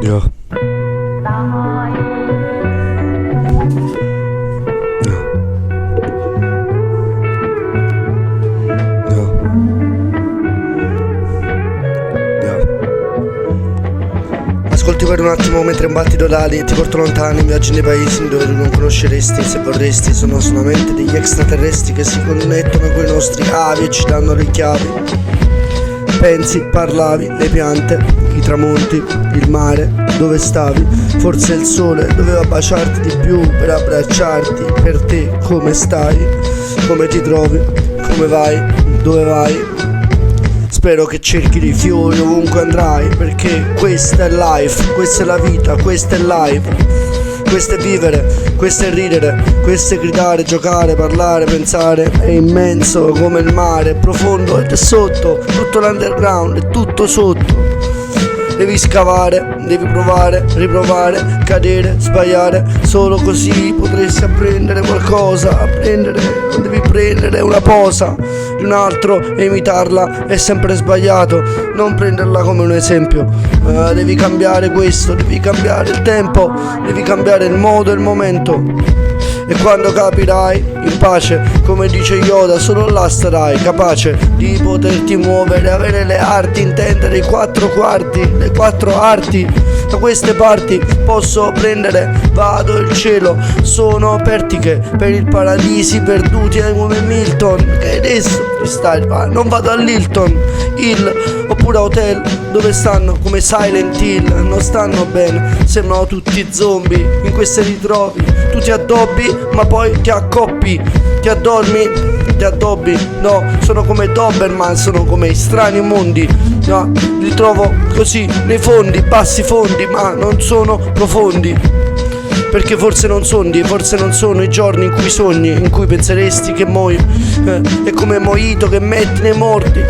Yo. Ascolti per un attimo mentre imbatti d'odali e ti porto lontani in viaggi nei paesi dove tu non conosceresti. Se vorresti sono solamente degli extraterrestri che si connettono con i nostri avi e ci danno le chiavi. Pensi, parlavi, le piante, i tramonti, il mare, dove stavi? Forse il sole doveva baciarti di più per abbracciarti. Per te come stai? Come ti trovi? Come vai? Dove vai? Spero che cerchi dei fiori ovunque andrai, perché questa è life, questa è la vita, questa è life. Questo è vivere, questo è ridere, questo è gridare, giocare, parlare, pensare. È immenso come il mare, è profondo ed è sotto, tutto l'underground, è tutto sotto. Devi scavare, devi provare, riprovare, cadere, sbagliare. Solo così potresti apprendere qualcosa. Apprendere, non devi prendere una posa di un altro e imitarla, è sempre sbagliato. Non prenderla come un esempio. Devi cambiare questo, devi cambiare il tempo, devi cambiare il modo e il momento. E quando capirai, in pace, come dice Yoda, solo là starai capace di poterti muovere, avere le arti, intendere i 4 quarti, le 4 arti. Da queste parti posso prendere, vado il cielo, sono pertiche per il paradisi perduti come Milton, che adesso ci stai, non vado all'Hilton, Hill, oppure a hotel dove stanno come Silent Hill, non stanno bene, sembrano tutti zombie, in queste ritrovi, tu ti addobbi ma poi ti accoppi, ti addormi, ti addobbi, no, sono come Doberman, sono come strani mondi, no, li trovo così nei fondi, bassi fondi, ma non sono profondi. Perché forse non sono i giorni in cui sogni, in cui penseresti che muoio. È come Mojito che metti nei morti.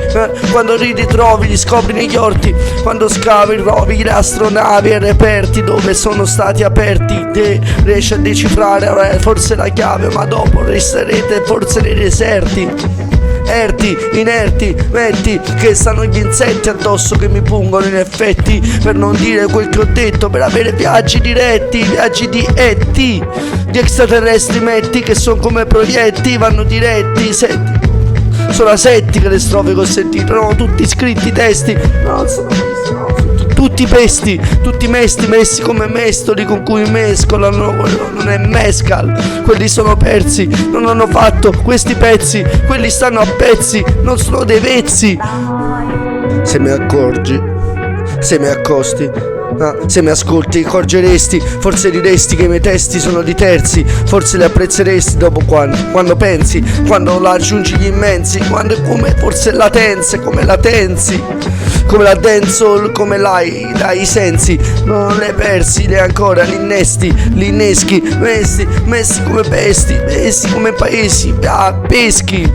Quando ridi trovi, li scopri negli orti. Quando scavi trovi le astronavi e reperti dove sono stati aperti. Te riesci a decifrare forse la chiave, ma dopo resterete forse nei deserti. Erti, inerti, metti che stanno gli insetti addosso che mi pungono in effetti. Per non dire quel che ho detto, per avere viaggi diretti, viaggi di ET, di extraterrestri metti che sono come proietti, vanno diretti, senti. Sono asettiche le strofe che ho sentito, no, tutti scritti testi, no, sono tutti pesti, tutti messi come mestoli con cui mescolano, non è mescal, quelli sono persi, non hanno fatto questi pezzi, quelli stanno a pezzi, non sono dei vezzi. Se mi accorgi, se mi accosti, se mi ascolti accorgeresti, forse diresti che i miei testi sono di terzi, forse li apprezzeresti dopo quando pensi, quando raggiungi gli immensi, quando è come forse latenze, come latenzi, come la dancehall, come l'hai dai sensi, non le persi, le ancora li innesti, li inneschi, messi come pesti, messi come paesi, peschi,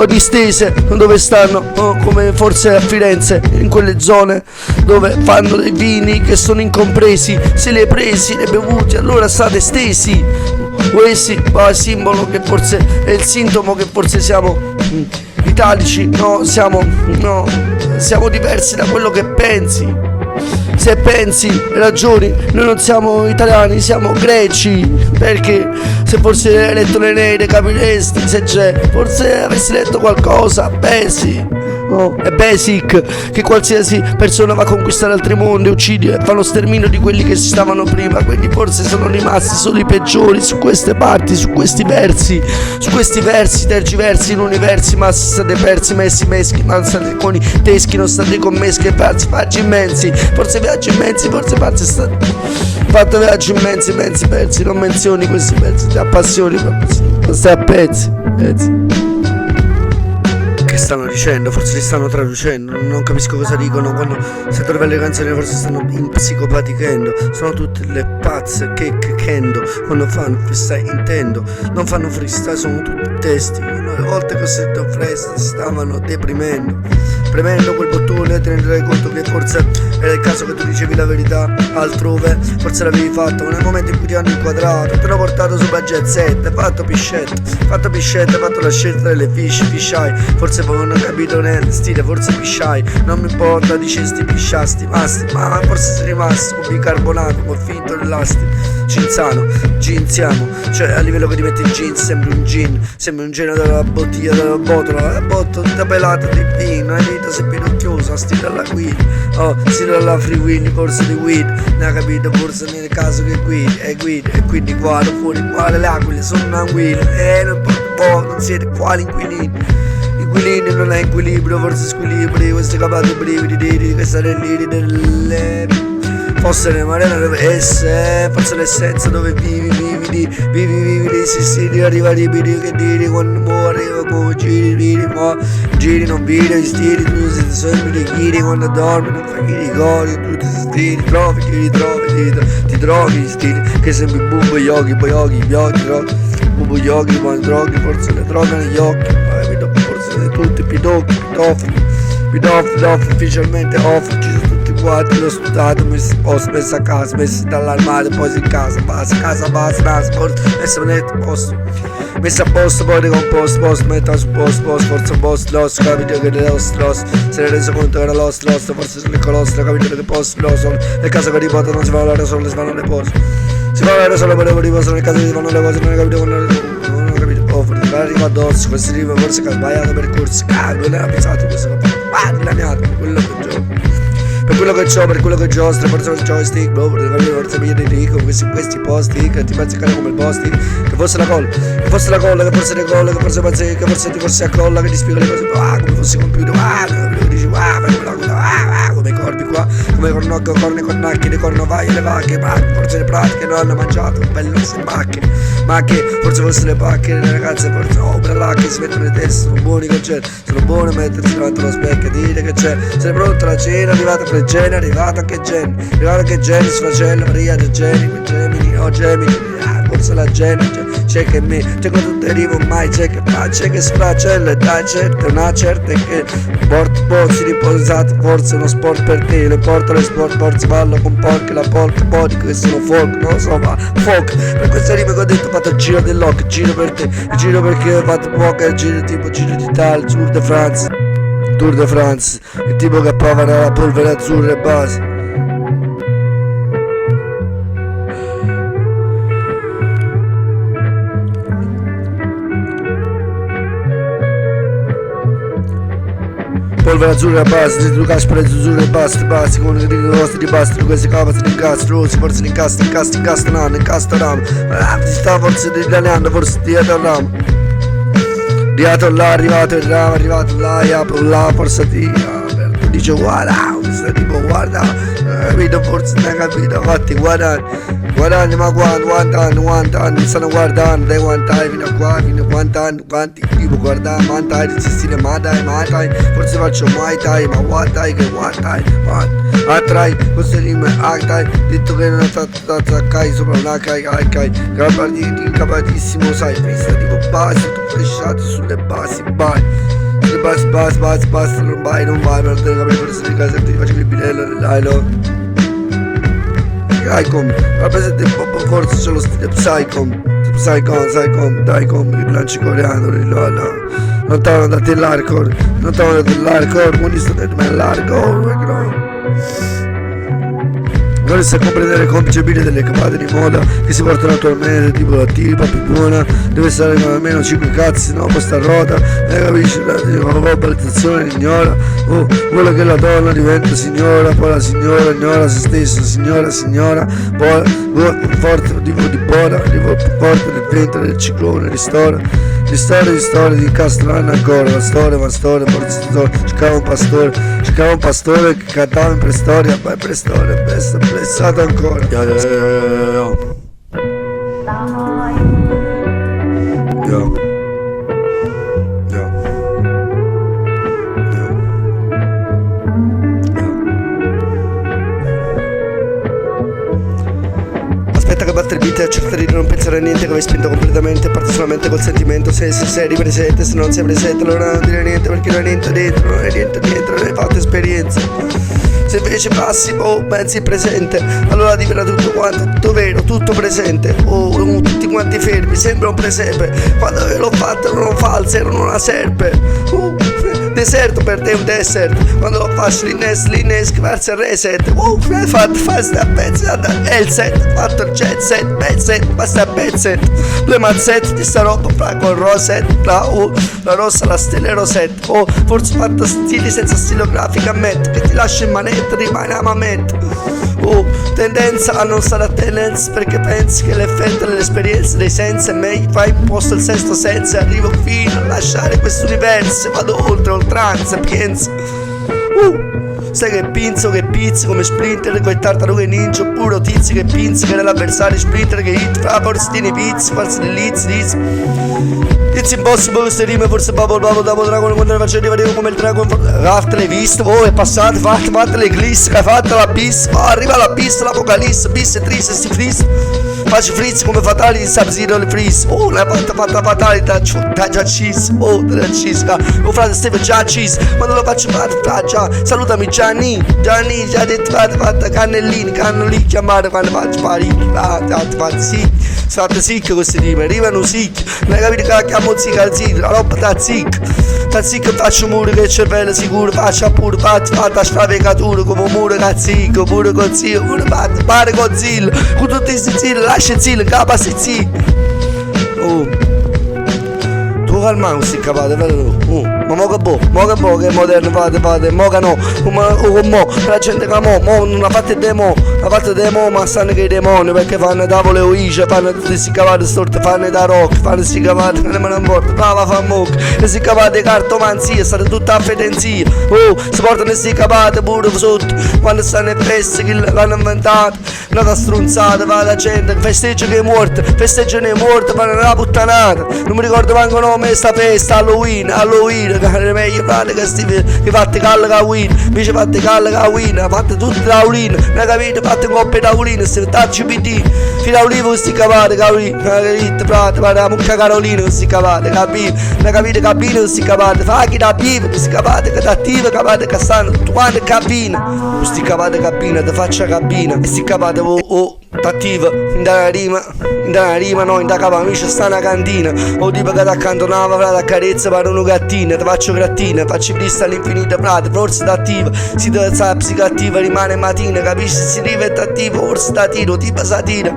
distese, dove stanno, come forse a Firenze, in quelle zone dove fanno dei vini che sono incompresi, se li hai presi, li hai bevuti, allora state stesi. Questi, simbolo che forse è il sintomo che forse siamo italici, siamo diversi da quello che pensi. Se pensi ragioni, noi non siamo italiani, siamo greci. Perché se forse hai letto l'Eneide capiresti, se c'è, forse avessi letto qualcosa, pensi. No, è basic che qualsiasi persona va a conquistare altri mondi, uccide e fa lo sterminio di quelli che si stavano prima. Quindi forse sono rimasti solo i peggiori su queste parti, su questi versi, tergiversi in universi, ma state persi, meschi, ma state con i teschi, non state con meschi e viaggi immensi, forse viaggi immensi, forse pazzi state fatto viaggi immensi, persi, non menzioni questi pezzi, ti appassioni, stai a pezzi. Che stanno dicendo, forse li stanno traducendo, non capisco cosa dicono. Quando sento le belle canzoni forse stanno psicopatichendo. Sono tutte le pazze che kendo. Quando fanno freestyle intendo, non fanno freestyle, sono tutti testi. Le volte che ho sentito freestyle stavano deprimendo, premendo quel bottone ti renderai conto che forse Ed è il caso che tu dicevi la verità altrove, forse l'avevi fatto, ma nel momento in cui ti hanno inquadrato, ti hanno portato su jet set, fatto piscette, fatto la scelta delle fishai, forse poi non ho capito nel stile, forse pisciai, non mi importa, dicesti pisciasti, masti, ma forse sei rimasto con bicarbonato, con finto dell'asti. Cinzano, ginziamo, cioè a livello che ti metti il jeans sembri un gin, sembri un genio della bottiglia, della botola, la botola tutta pelata di vino, hai vita sei pinocchiosa, stile alla guida, oh, stile alla free will, forse di weed, ne ha capito, forse nel caso che guidi, e quindi qua, fuori qua, le aquile sono una will, non siete quali inquilini. Inquilini non è equilibrio, forse squilibri, queste capate brividi, queste lì delle fosse le marene dove esse, forse l'essenza dove vivi, sì, arriva ribidi che diri quando muori, come giri, non vidi, gli stili, tu sei sempre dei chili, quando dormi, non fai chi ricordi, tu ti stili, ti trovi gli stili, che sembri bubo yogi, bubo yogi, poi droghi, forse le droghe negli occhi, forse tutti pedofili, ufficialmente off, ci sono tutti quanti, l'ho studiato, ho messo a casa, messi dall'armadio, poi in casa base, messo a posto, poi ricomposto, posto, metto su posto, forse post, lost, capito che era lost, se ne è reso conto che era lost, forse sono il colostro, capito che post, lost, nel caso che riporta non si fa l'aerosolo, si fanno le pose, si fa l'aerosolo per le riposano, nel caso che si fanno le cose, non hai capito non ho capito, arriva addosso, questi rime forse che ha sbagliato percorso, non era pensato questo, dilaniato, quello che gioco. Per quello che giostro, forse il joystick, bro, forse mi dico questi posti che ti bazzicano come il posti, che fosse la colla, che forse decolla, che forse bazzica, che forse ti fosse a colla, che ti spiego le cose, come fosse compiuto, che dici, come i corpi qua, come corni con nacchi, le cornovaglie, le vacche, forse le pratiche non hanno mangiato, belle queste macche, forse fosse le pacche, le ragazze, forse ubriache, si mettono le teste, sono buoni concerti, sono buoni a mettersi davanti allo specchio e dire che c'è, sei pronta la cena, arrivato anche Jenny, sfacella, Maria del Gemini, forse la Jenny, c'è che me, c'è che non derivo mai, c'è che sfracella, dai certo, una certa che pozzi riposati, forse uno sport per te, le porto le sport, forse ballo con porche, la polka, podi che sono folk, non lo so, ma folk, per queste rime che ho detto ho fatto il giro dell'occhio, giro per te, il giro perché ho fatto poco, il giro tipo Giro d'Italia, Tour de France, il tipo che approvano la polvere azzurra e base. Polvere azzurra e base, tu casci per azzurra e basta, come che dicono i vostri basti, tu questi cava, se li incastro, forse li incastrano, si sta forse italiano, forse dietro al ramo. Arrivato là, arrivato là, apro là, forse ti dice guarda, questo tipo guarda, capito, forse non hai capito, fatti guadagni, ma quanti anni mi stanno guardando, dai quanti anni fino a qua, fino a quanti, tipo guarda, mantai, di stile, ma dai, forse faccio mai tai, ma guardai, attrai, queste rime, detto che non è stato kai, sopra una kai, incapatissimo, sai, vista tipo base, tu fresciato sulle basi, basta, non vai, per te capire forse di casa, ti facevi il binello, dai, no. Ma presente forse c'è lo stile Psycom, Dicom, il lanci coreano, lontano da te l'hardcore, quindi sto dentro me l'hardcore, non riesco a comprendere come concepire delle capate di moda che si portano attualmente, tipo la tipa più buona deve stare con almeno 5 cazzi, no, posta a ruota, capisci, la globalizzazione ignora, quello che la donna diventa signora, poi la signora ignora se stessa, signora, poi forte tipo di Bora, forte del vento, del ciclone, ristora. Di storie di incastrano ancora, ma storia, forse cercava un pastore che cantava in preistoria, poi preistoria, blessato ancora. Yo. Aspetta che batte il beat e cerca di non pensare a niente che vai spinto completamente, parte solamente col sentimento, se sei presente, se non sei presente allora non dire niente perché non hai niente dentro, non hai fatto esperienza. Se invece passi, pensi il presente, allora diventa tutto quanto, tutto vero, tutto presente. Tutti quanti fermi, sembra un presepe. Quando l'ho fatto erano false, erano una serpe. Deserto per te un desert. Quando lo faccio l'innesco verso il reset. Fai sta pezza, è il set, fatto il jet set, pezzet, basta a pezzet. Due mazzette di sta roba fra col roset. La rossa, la stella e rosetta. Forse fatto stili senza stilografica, ammetto che ti lascio in manetta, rimane a mametta. Tendenza a non stare a tendenza, perché pensi che l'effetto dell'esperienza dei sensi è meglio, fai imposto il sesto senso e arrivo fino a lasciare questo universo, vado oltranza, pienso. Sai che pinzo, che pizzi come splinter, coi tartarughe ninja, oppure tizi che pinzi che era l'avversario splinter che hit, fra porstini pizzi, falsi delizi. It's impossible queste rime, forse Bubble dopo Dragon quando le facevo arrivare come il Dragon. Raft l'hai visto, è passato, fatte le glisse, che hai fatto la bis, arriva la bis, l'apocalisse, bis e triste, sti frizz. Faccio frizz come fatali di Sub-Zero le freeze. L'hai fatta fatali da già cheese, della cheese. Frate Steve già cheese, quando lo faccio già, salutami Gianni, già detto fatta cannellini, cannoli chiamare quando faccio parecchi, fate sick queste rime, arrivano sick, non hai capito che chiamo zicca al zitto, la roba da zic faccio muro che il cervello sicuro, faccia pure fatta stravecatura come muro cazzicco, pure con zio, pure pare con zillo, con tutti questi zilli, lascia zillo, capa si zillo. Tu calma questi capate, ma mo che che è moderno, fate, mo che no, mo, la gente che mo non ha fatto demo, ma stanno che i demoni, perché fanno tavole oice, fanno tutti questi cavate storti, fanno da rock, fanno questi cavate, non me ne importa, brava fa mock, questi cavate cartomanzia, state tutta a fedenzia, si portano questi cavate pure sotto, quando stanno in feste, che l'hanno inventato, una strunzata, va la gente, festeggia che è morta, fanno una puttanata, non mi ricordo manco nome sta festa, Halloween, che è meglio frate che fate calla che Halloween, invece fate calla che Halloween, fate tutti Halloween, non capite, fate coppie da Halloween, se tacci PD, fino a Olivo questi cavate, capite, frate, fate la mucca Carolina questi cavate, capite cabine questi cavate, faghi da vivo questi cavate, che attive cavate che stanno tutti quanti cabina, questi cavate cabina, te faccia cabina, questi cavate t'attiva, in da rima, no, in da capa amici sta una cantina, o tipo che t'accantonava, frate, a carezza per una gattina, ti faccio grattina, faccio vista all'infinito, frate, forse t'attiva, si te sa psicoattiva, rimane mattina, capisci, si rivetta attivo, forse t'atiro, tipo satira,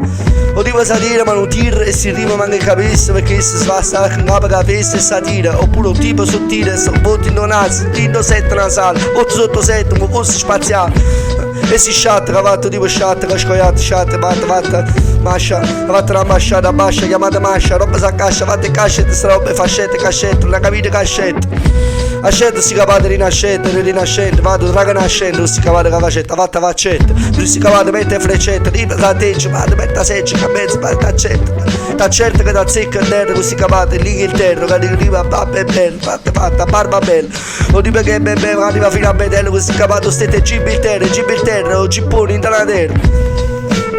o tipo satira, ma non tira e si rima manca il capisce, perché si fa sta capa capesse e satira, oppure un tipo sottile, botti indonazzi, indo sette nasale, 8 sotto 7, ma forse spaziale. E si sciatta, che ha fatto tipo sciatta, che ha scoiato, sciatta, fatta, mascia, ha fatto una masciata, bascia, chiamata mascia, roba sa cascia, fatte cascette, sta roba fascette, cascette, non capite cascette. Ascette si capate rinascente, vado draga nascente, non si capate che facetta, fatta faccetta, non si capate mette freccette, riva da tecce, vado metta seccia, che mezzo, t'accetta che t'azzecca il terra, così capate l'Inghilterra, che arriva a bella, fatta, barba bella, o tipo che bebe, arriva fino a Betello, così capate stette Gibilterra, o Gippone in la terra.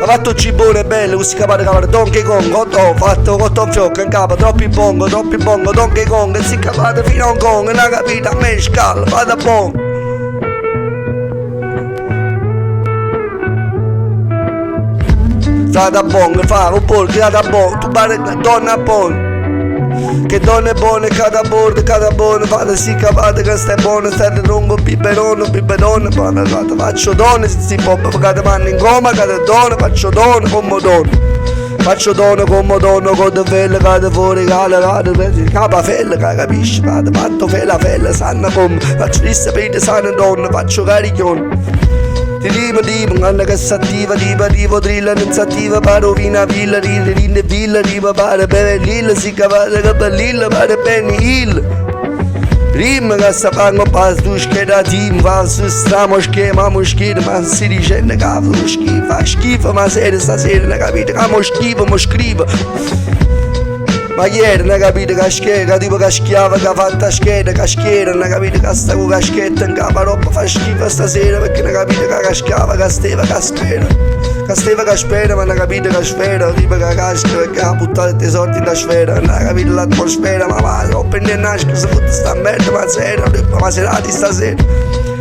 Ha fatto cibone bello, così capate cavare Donkey Kong, ho fatto cotton fiocco in capo, troppi bongo, Donkey Kong, e si capate fino a Hong Kong, non capite, a me scala, vada bon. Frata bon, fa un po' che da bon, tu pare donna bon. Che donne buone, cada buono, fate si capate che stai buono, state lungo, biberone, fate, faccio donne, si pop, fate manni in gomma, cada donne, faccio donne come donne. Faccio dono come dono, con de felle, cade fuori, capa fella, capisci, fate, fatto fella, sanno come, faccio lista per i sanno donne, faccio cariglione. Ti rima, anna che s'attiva, divo, drilla, non s'attiva, parovina, villa, rima, pare bevellilla, si cavate che bellilla, pare penny hill. Rima che sta fanno pas tu scheda team, va su stramo schema, moschino, ma si dice che fa schifo, ma stasera, ne capite, che mo scrivo. Ma ieri non capite che scheda, tipo che schiava, che ha fatto scheda, non capite che sta con caschetta in capo, roba fa schifo stasera, perché non capite che schiava, che steva, che spera, ma non capite che sfera, tipo che casca, perché ha buttato i tesori in la sfera, non capite l'atmosfera, ma va, non prende nasce, se fotte sta merda, ma sera, ma serati stasera.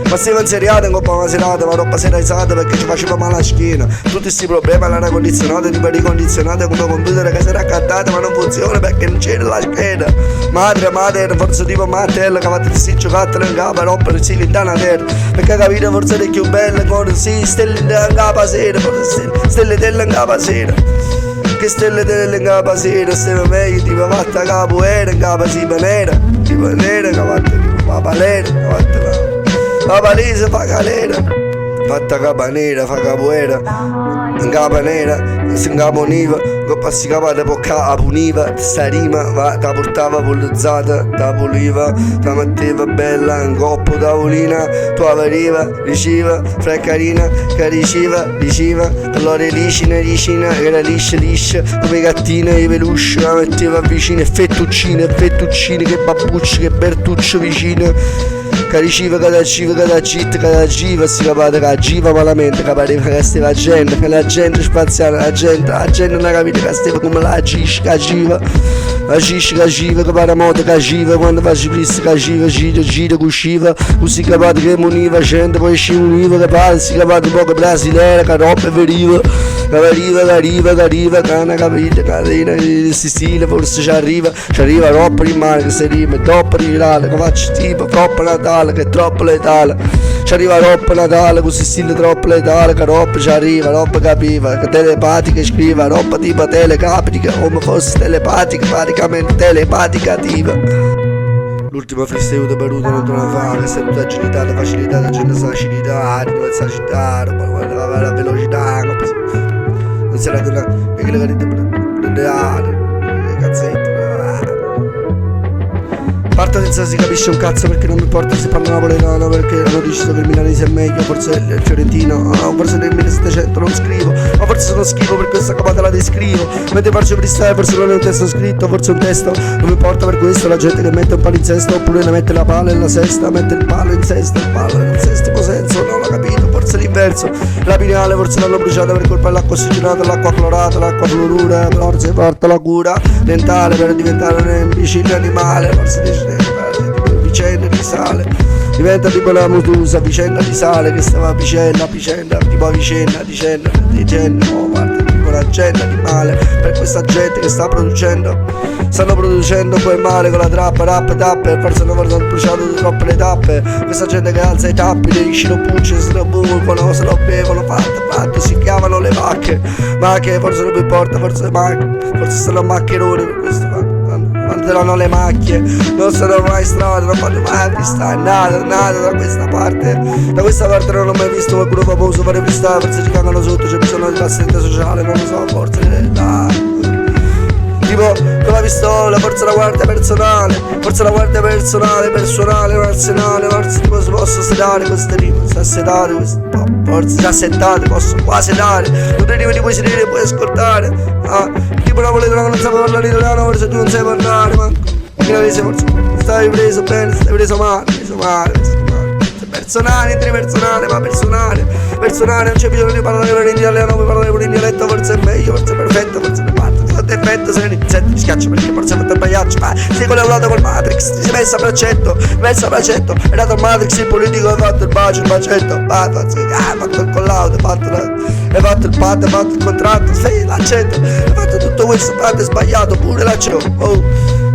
Ma stiamo in seriata in coppa una serata, ma troppa sera risata perché ci faceva male la schiena. Tutti sti problemi all'aria condizionata, tipo ricondizionata come computer che si era accattata ma non funziona perché non c'era la scheda. Madre, forse tipo Martello che va a trissi giocattolo in capo e roba il sile in tana terra. Perché capire forse le più belle con sì, stelle in capo sera, forse stelle delle in capo sera. Che stelle delle in capo sera, stiamo meglio tipo fatta capoeira in capo si nera. Tipo nera che fatta tipo papalera, che fatta la palese fa galera, fatta capa nera, fa capoeira, in capa nera, si incaponiva, coppa si capata pocca a puniva, sta rima, va, ta portava pollizzata, ta puliva, ta metteva bella, in coppa tavolina, tu averiva, riceva, fra carina, che diceva, allora liscina, che era liscia, come gattina e peluche, la metteva vicino, e fettuccine, che babbucci, che bertuccio vicino. Che riceva, che da citta, che da giva, si capata che agiva malamente, che pareva che stava gente, che la gente spaziale, la gente non ha capito che stava come la agisce, che agiva, che paramoto che agiva, quando faceva prissa che agiva, gira, cusciva, così capata che muniva, gente poi ci univa, che pare, si capata un po' brasileira, che roba veniva. Che arriva, che non capito, che si stile, forse ci arriva troppo rimane, che si rima, troppo rirale, che faccio tipo, troppo Natale, che è troppo letale, ci arriva troppo Natale, così stile troppo letale, che roba ci arriva, roba capiva, che telepatica scriva, roba tipo telecapitica, come fosse telepatica, praticamente telepaticativa. L'ultima freestyle peruta non te la fa, che sei tutta agilità, facilità, la gente sa facilità, non sa città, la velocità, non si ragiona, perché le carite le cazzette. Parto senza si capisce un cazzo perché non mi importa se parlo napoletano, perché hanno deciso che il milanese è meglio, forse il fiorentino, forse nel 1700 non scrivo, ma forse sono schifo per questa capata la descrivo. Mentre faccio freestyle forse non è un testo scritto, forse è un testo, non mi importa per questo la gente che mette un palo in sesto, oppure ne mette la pala nella sesta, mette il palo in sesta, il palo nel sesto senso, non l'ho capito, forse l'inverso. La pineale forse l'hanno bruciata per colpa dell'acqua ossigenata, l'acqua clorata, l'acqua fluorura, forse porta la cura dentale per diventare un imbecille animale, forse dice vicenda di sale, diventa tipo una mutusa, vicenda di sale che stava vicenda, tipo vicenda, oh guarda, tipo un'agenda di male, per questa gente che stanno producendo poi male con la trappa, rap, tappe, forse hanno bruciato troppe le tappe, questa gente che alza i tappi, le scino pucce, se lo bucano, se lo bevono, fatto, si chiamano le vacche, ma che forse non mi importa, forse sono maccheroni per questo fatto. Quando le macchie, non sono mai strade, non fanno mai freestyle, nada da questa parte non ho mai visto qualcuno famoso fare freestyle, forse ci cagano sotto, c'è bisogno di assistente sociale, non lo so, forse tipo con la pistola, forse la guardia personale, un arsenale, forse tipo si posso sedare queste rime, forse già settate, posso quasi dare, non te rime di puoi sedere, puoi ascoltare, tipo napoletano non sapevo parlare italiano, forse tu non sai parlare, ma milanese forse stai preso bene, stai preso male, personale, ma personale, non c'è bisogno di parlare in italiano, puoi parlare pure in dialetto, forse è meglio, forse è perfetto, forse ne parte, sotto effetto, se ne senti mi schiaccio perché forse è fatto il pagliaccio, ma sei collaborato col Matrix, si è messa a braccetto, è nato il Matrix, il politico, hai fatto il bacetto, hai fatto il collaudo, hai fatto il pad, hai fatto il contratto, sei l'accetto, hai fatto tutto questo, è sbagliato pure l'accetto,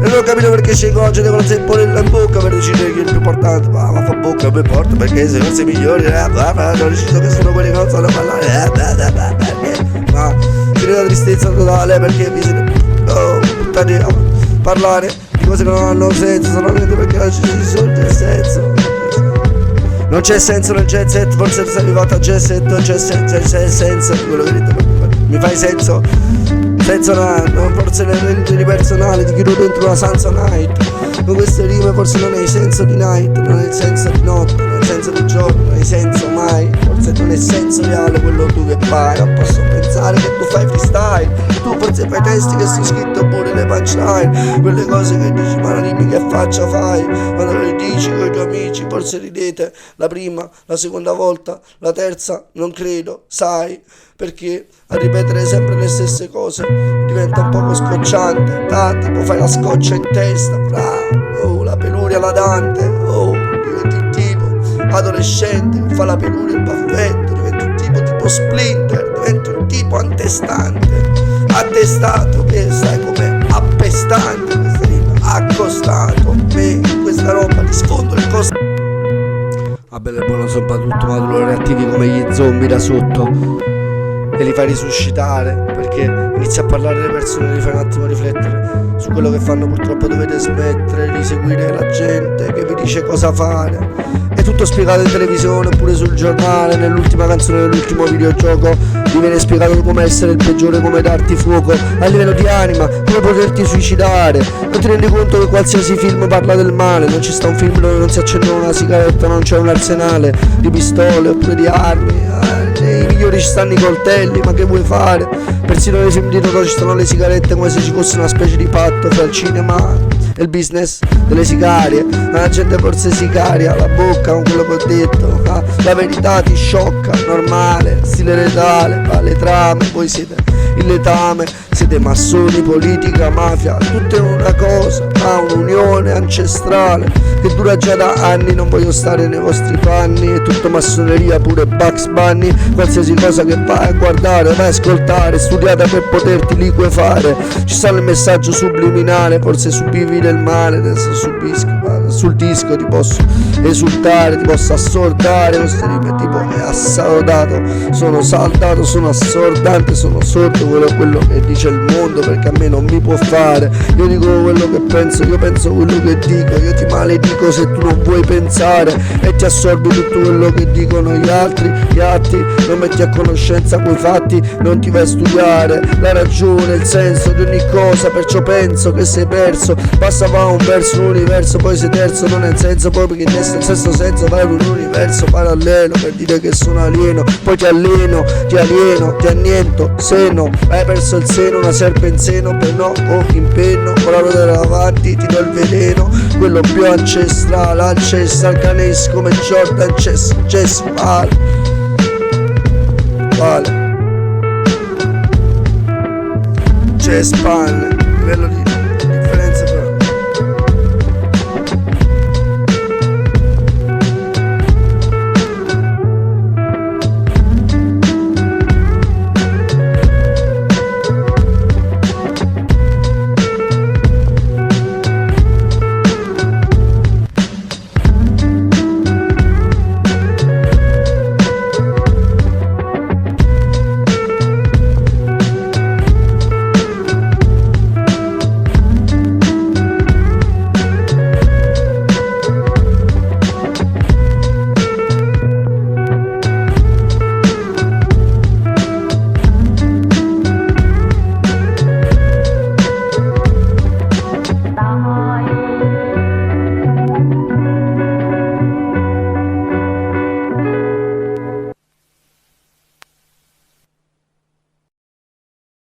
e non ho capito perché ci cogite con la zeppolilla in bocca per decidere chi è il più importante, ma fa bocca, non mi importa perché se non sei migliori, ho deciso che sono quelli che non sanno parlare, ma finita la tristezza totale perché mi siete buttati a parlare di cose che non hanno senso, solamente perché non ci sono il senso. Non c'è senso nel jet set, forse sei arrivato a jet set, non c'è senso, quello che dite, mi fai senso no, forse nel personale ti chiudo dentro una Samsonite, con queste rime forse non hai senso di night, non hai senso di notte, non hai senso di giorno, non hai senso mai, forse non è senso reale quello tu che fai, non posso pensare che tu fai freestyle, tu forse fai testi che sono scritto pure le punchline, quelle cose che dici ma la rimi che faccia fai, quando le dici con i tuoi amici forse ridete, la prima, la seconda volta, la terza non credo, sai, perché a ripetere sempre le stesse cose diventa un poco scocciante, tipo fai la scoccia in testa, la peluria la Dante, diventi il tipo, adolescente che fa la peluria e il baffetto, diventi un tipo Splinter, diventi un tipo antestante, attestato, che sai com'è, appestante, questa rima, accostato, questa roba ti sfondo il costo. Vabbè, le buone sono tutto maduro reattivi come gli zombie da sotto e li fai risuscitare, perché inizi a parlare alle persone, li fai un attimo riflettere su quello che fanno. Purtroppo dovete smettere di seguire la gente che vi dice cosa fare. È tutto spiegato in televisione oppure sul giornale, nell'ultima canzone, nell'ultimo videogioco vi viene spiegato come essere il peggiore, come darti fuoco a livello di anima, come poterti suicidare. Non ti rendi conto che qualsiasi film parla del male, non ci sta un film dove non si accende una sigaretta, non c'è un arsenale di pistole oppure di armi. Nei migliori ci stanno i coltelli, ma che vuoi fare? Persino nei film di Totò ci stanno le sigarette, come se ci fosse una specie di patto fra il cinema e il business delle sicarie. Ma la gente forse sicaria la bocca con quello che ho detto, la verità ti sciocca, normale, stile letale, le trame, voi siete il letame, siete massoni, politica, mafia, tutto in una cosa, un'unione ancestrale che dura già da anni. Non voglio stare nei vostri panni, è tutto massoneria, pure Bugs Bunny. Qualsiasi cosa che vai a guardare, vai a ascoltare, studiata per poterti liquefare. Ci sta il messaggio subliminale, forse subivi del male, adesso subisco, sul disco ti posso esultare, ti posso assordare, queste rime tipo è assaldato, sono saldato, sono assordante, sono sotto quello che dice il mondo, perché a me non mi può fare. Io dico quello che penso, io penso quello che dico, io ti maledico se tu non vuoi pensare e ti assorbi tutto quello che dicono gli altri, gli atti, non metti a conoscenza coi fatti, non ti vai a studiare la ragione, il senso di ogni cosa, perciò penso che sei perso, passa va un verso, un universo, poi sei terzo, non ha senso, poi perché nel stesso senso vai ad un universo parallelo per dire che sono alieno, poi ti alieno, ti anniento, seno, hai perso il seno, una serpe in seno, per no, in penno, con la ruota davanti ti do il veleno, quello più ancestrale, canesco come Jordan Chess, vale, Chess Pan, livello di